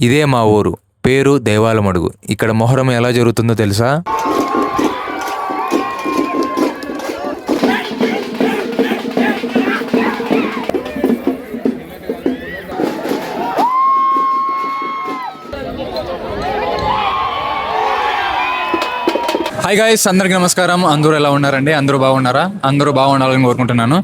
ఇదే మా ఊరు, పేరు దేవాలమడుగు. ఇక్కడ మొహరం ఎలా జరుగుతుందో తెలుసా? హాయ్ గాయ్స్, అందరికీ నమస్కారం. అందరూ ఎలా ఉన్నారండి? అందరూ బాగున్నారా? అందరూ బాగుండాలని కోరుకుంటున్నాను.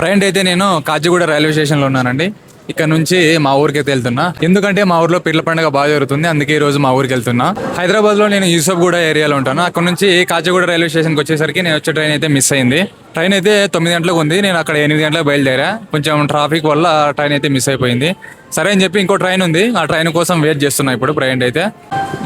ప్రజెంట్ అయితే నేను కాచిగూడ రైల్వే స్టేషన్లో ఉన్నానండి. ఇక్కడ నుంచి మా ఊరికి అయితే వెళ్తున్నా, ఎందుకంటే మా ఊర్లో పీర్ల పండుగ బాగా జరుగుతుంది. అందుకే ఈ రోజు మా ఊరికి వెళ్తున్నా. హైదరాబాద్లో నేను యూసఫ్గూడ ఏరియాలో ఉంటాను. అక్కడ నుంచి కాచిగూడ రైల్వే స్టేషన్కి వచ్చేసరికి నేను వచ్చే ట్రైన్ అయితే మిస్ అయింది. ట్రైన్ అయితే 9 గంటలకు ఉంది. నేను అక్కడ 8 గంటలకు బయలుదేరా. కొంచెం ట్రాఫిక్ వల్ల ట్రైన్ అయితే మిస్ అయిపోయింది. సరే అని చెప్పి ఇంకో ట్రైన్ ఉంది, ఆ ట్రైన్ కోసం వెయిట్ చేస్తున్నా. ఇప్పుడు ప్రజెంట్ అయితే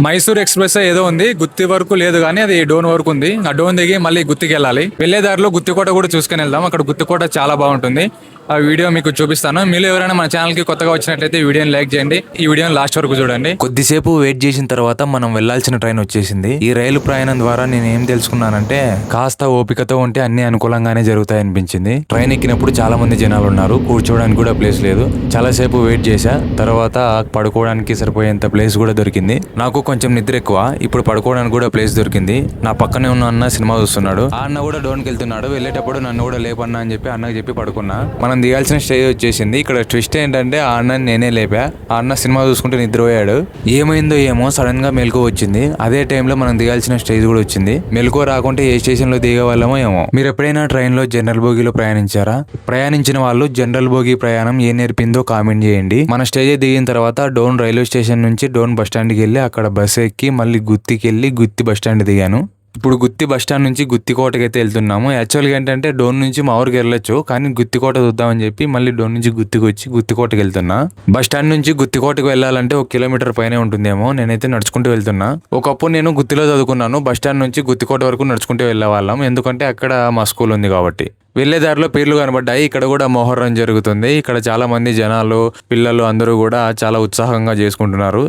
మైసూర్ ఎక్స్ప్రెస్ ఏదో ఉంది, గుత్తి వరకు లేదు కానీ అది డోన్ వరకు ఉంది. ఆ డోన్ దిగి మళ్ళీ గుత్తికి వెళ్ళాలి. వెళ్లే దారిలో గుత్తికోట కూడా చూసుకుని వెళ్దాం. అక్కడ గుత్తికోట చాలా బాగుంటుంది. ఆ వీడియో మీకు చూపిస్తాను. మీరు ఎవరైనా మన ఛానల్ కి కొత్తగా వచ్చినట్లయితే ఈ వీడియోని లైక్ చేయండి. ఈ వీడియోని లాస్ట్ వరకు చూడండి. కొద్దిసేపు వెయిట్ చేసిన తర్వాత మనం వెళ్లాల్సిన ట్రైన్ వచ్చేసింది. ఈ రైలు ప్రయాణం ద్వారా నేను ఏం తెలుసుకున్నానంటే, కాస్త ఓపికతో ఉంటే అన్ని అనుకూలంగానే జరుగుతాయి అనిపించింది. ట్రైన్ ఎక్కినప్పుడు చాలా మంది జనాలు ఉన్నారు, కూర్చోడానికి కూడా ప్లేస్ లేదు. చాలా సేపు వెయిట్ చేశా. తర్వాత పడుకోవడానికి సరిపోయేంత ప్లేస్ కూడా దొరికింది. నాకు కొంచెం నిద్ర ఎక్కువ, ఇప్పుడు పడుకోవడానికి కూడా ప్లేస్ దొరికింది. నా పక్కనే ఉన్న అన్న సినిమా చూస్తున్నాడు. ఆ అన్న కూడా డోన్కి వెళ్తున్నాడు. వెళ్ళేటప్పుడు నన్ను కూడా లేపన్నా అని చెప్పి అన్నకి చెప్పి పడుకున్నా. మనం దిగాల్సిన స్టేజ్ వచ్చేసింది. ఇక్కడ ట్విస్ట్ ఏంటంటే, ఆ అన్నని నేనే లేపా. ఆ అన్న సినిమా చూసుకుంటే నిద్రపోయాడు. ఏమైందో ఏమో సడన్ గా మెలకువ వచ్చింది. అదే టైంలో మనం దిగాల్సిన స్టేజ్ కూడా వచ్చింది. మెలకువ రాకుంటే ఏ స్టేషన్ లో దిగేవాళ్ళమో ఏమో. మీరు ఎప్పుడైనా ట్రైన్ లో జనరల్ బోగిలో ప్రయాణించారా? ప్రయాణించిన వాళ్ళు జనరల్ బోగి ప్రయాణం ఏ నేర్పిందో కామెంట్ చేయండి. మన స్టేజ్ దిగిన తర్వాత డోన్ రైల్వే స్టేషన్ నుంచి డోన్ బస్ స్టాండ్కి వెళ్ళి అక్కడ బస్ ఎక్కి మళ్ళీ గుత్తికి వెళ్ళి గుత్తి బస్ స్టాండ్ దిగాను. ఇప్పుడు గుత్తి బస్ స్టాండ్ నుంచి గుత్తికోటకి అయితే వెళ్తున్నాము. యాక్చువల్గా ఏంటంటే డోన్ నుంచి మా ఊరికి వెళ్ళొచ్చు, కానీ గుత్తికోట చూద్దామని చెప్పి మళ్ళీ డోన్ నుంచి గుత్తికి వచ్చి గుత్తికోటకి వెళ్తున్నా. బస్ స్టాండ్ నుంచి గుత్తికోటకి వెళ్ళాలంటే 1 కిలోమీటర్ పైనే ఉంటుందేమో. నేనైతే నడుచుకుంటూ వెళ్తున్నా. ఒకప్పుడు నేను గుత్తిలో చదువుకున్నాను. బస్ స్టాండ్ నుంచి గుత్తికోట వరకు నడుచుకుంటూ వెళ్ళేవాళ్ళం, ఎందుకంటే అక్కడ మా స్కూల్ ఉంది కాబట్టి. వెళ్లే దారిలో పీర్లు కనబడ్డాయి. ఇక్కడ కూడా మొహర్రం జరుగుతుంది. ఇక్కడ చాలా మంది జనాలు, పిల్లలు అందరూ కూడా చాలా ఉత్సాహంగా చేసుకుంటున్నారు.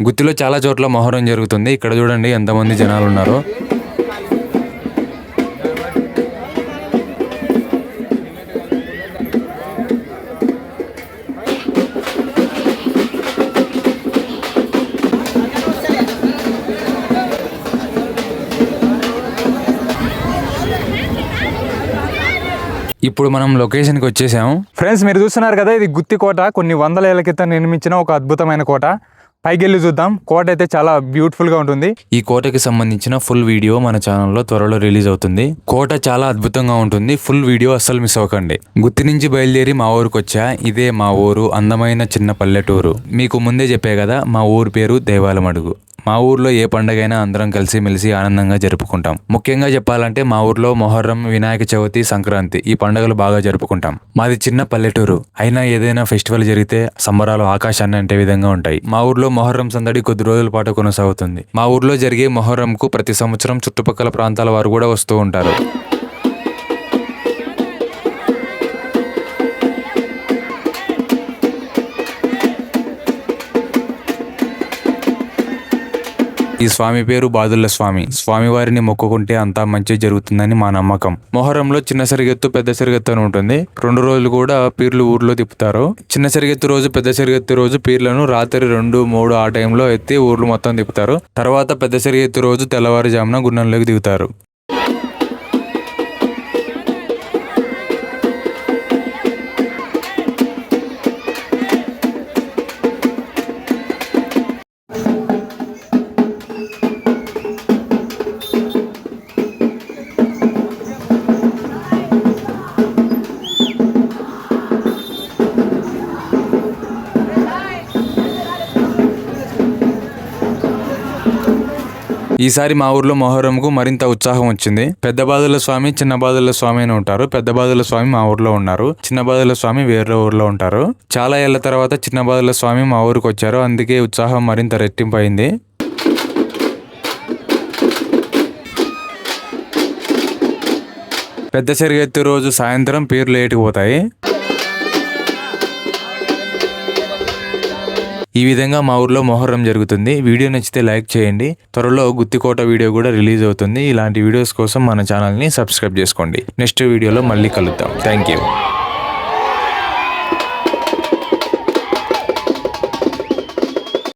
గుత్తిలో చాలా చోట్ల మొహరం జరుగుతుంది. ఇక్కడ చూడండి ఎంతమంది జనాలు ఉన్నారు. ఇప్పుడు మనం లొకేషన్కి వచ్చేసాము. ఫ్రెండ్స్, మీరు చూస్తున్నారు కదా, ఇది గుత్తి కోట. కొన్ని వందల ఏళ్ల క్రితం నిర్మించిన ఒక అద్భుతమైన కోట. పైకి వెళ్ళి చూద్దాం. కోట అయితే చాలా బ్యూటిఫుల్ గా ఉంటుంది. ఈ కోటకి సంబంధించిన ఫుల్ వీడియో మన ఛానల్లో త్వరలో రిలీజ్ అవుతుంది. కోట చాలా అద్భుతంగా ఉంటుంది. ఫుల్ వీడియో అస్సలు మిస్ అవ్వకండి. గుత్తి నుంచి బయలుదేరి మా ఊరికి వచ్చా. ఇదే మా ఊరు, అందమైన చిన్న పల్లెటూరు. మీకు ముందే చెప్పే కదా, మా ఊరు పేరు దేవాలమడుగు. మా ఊర్లో ఏ పండగైనా అందరం కలిసి మెలిసి ఆనందంగా జరుపుకుంటాం. ముఖ్యంగా చెప్పాలంటే మా ఊర్లో మొహర్రం, వినాయక చవితి, సంక్రాంతి ఈ పండుగలు బాగా జరుపుకుంటాం. మాది చిన్న పల్లెటూరు అయినా ఏదైనా ఫెస్టివల్ జరిగితే సంబరాలు ఆకాశాన్ని అంటే విధంగా ఉంటాయి. మా ఊర్లో మొహర్రం సందడి కొద్ది రోజుల పాటు కొనసాగుతుంది. మా ఊర్లో జరిగే మొహర్రంకు ప్రతి సంవత్సరం చుట్టుపక్కల ప్రాంతాల వారు కూడా వస్తూ ఉంటారు. ఈ స్వామి పేరు బాదుల్ల స్వామి. స్వామివారిని మొక్కుకుంటే అంతా మంచి జరుగుతుందని మా నమ్మకం. మొహరంలో చిన్న సరిగెత్తు, పెద్ద సరిగెత్తు అని ఉంటుంది. 2 రోజులు కూడా పీర్లు ఊర్లో తిప్పుతారు. చిన్న సరిగెత్తు రోజు, పెద్ద సరిగెత్తు రోజు పీర్లను రాత్రి 2, 3 ఆ టైంలో ఎత్తి ఊర్లు మొత్తం తిప్పుతారు. తర్వాత పెద్ద సరిగెత్తు రోజు తెల్లవారుజామున గున్నంలోకి దిగుతారు. ఈసారి మా ఊర్లో మొహరంకు మరింత ఉత్సాహం వచ్చింది. పెద్ద బాదుల స్వామి, చిన్న బాదుల స్వామి అని ఉంటారు. పెద్ద బాదుల స్వామి మా ఊర్లో ఉన్నారు, చిన్న బాదుల స్వామి వేరే ఊర్లో ఉంటారు. చాలా ఏళ్ల తర్వాత చిన్న బాదుల స్వామి మా ఊరికి వచ్చారు, అందుకే ఉత్సాహం మరింత రెట్టింపు అయింది. పెద్ద సరిగెత్తు రోజు సాయంత్రం పీర్లు ఏటికి పోతాయి. ఈ విధంగా మా ఊర్లో మొహర్రం జరుగుతుంది. వీడియో నచ్చితే లైక్ చేయండి. త్వరలో గుత్తికోట వీడియో కూడా రిలీజ్ అవుతుంది. ఇలాంటి వీడియోస్ కోసం మన ఛానల్ని సబ్స్క్రైబ్ చేసుకోండి. నెక్స్ట్ వీడియోలో మళ్ళీ కలుద్దాం. Thank you.